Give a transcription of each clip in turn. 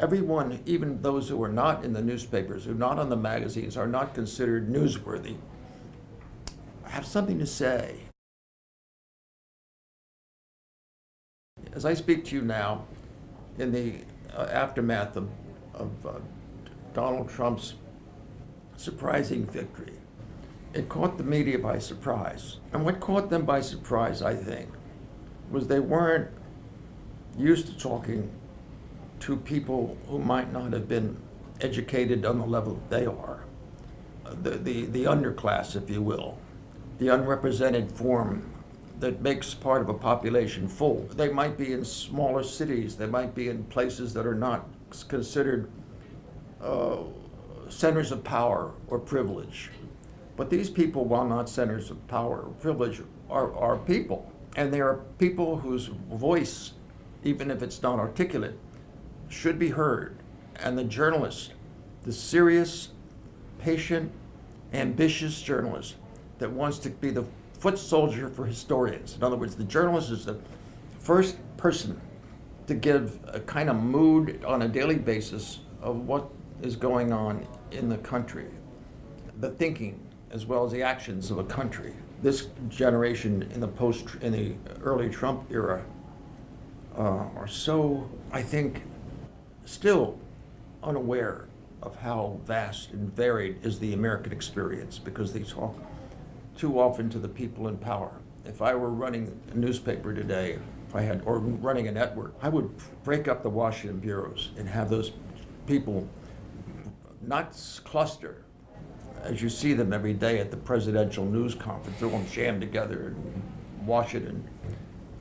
everyone, even those who are not in the newspapers, who are not on the magazines, are not considered newsworthy, have something to say. As I speak to you now, in the aftermath of Donald Trump's surprising victory, it caught the media by surprise. And what caught them by surprise, I think, was they weren't used to talking to people who might not have been educated on the level they are, the underclass, if you will, the unrepresented form that makes part of a population full. They might be in smaller cities, they might be in places that are not considered centers of power or privilege. But these people, while not centers of power or privilege, are people. And they are people whose voice, even if it's not articulate, should be heard. And the journalist, the serious, patient, ambitious journalist that wants to be the foot soldier for historians. In other words, the journalist is the first person to give a kind of mood on a daily basis of what is going on in the country, the thinking as well as the actions of a country. This generation in the early Trump era are so, I think, still unaware of how vast and varied is the American experience, because they talk too often to the people in power. If I were running a newspaper today, or running a network, I would break up the Washington bureaus and have those people not cluster as you see them every day at the presidential news conference. They're all jammed together in Washington.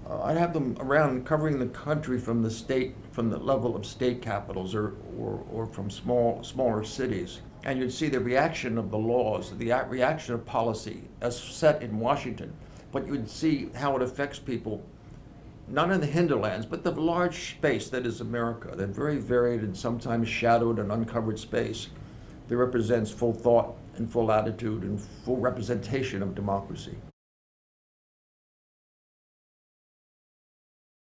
I'd have them around covering the country from the level of state capitals or from smaller cities. And you'd see the reaction of the laws, the reaction of policy as set in Washington. But you'd see how it affects people, not in the hinterlands, but the large space that is America, that very varied and sometimes shadowed and uncovered space that represents full thought and full attitude and full representation of democracy.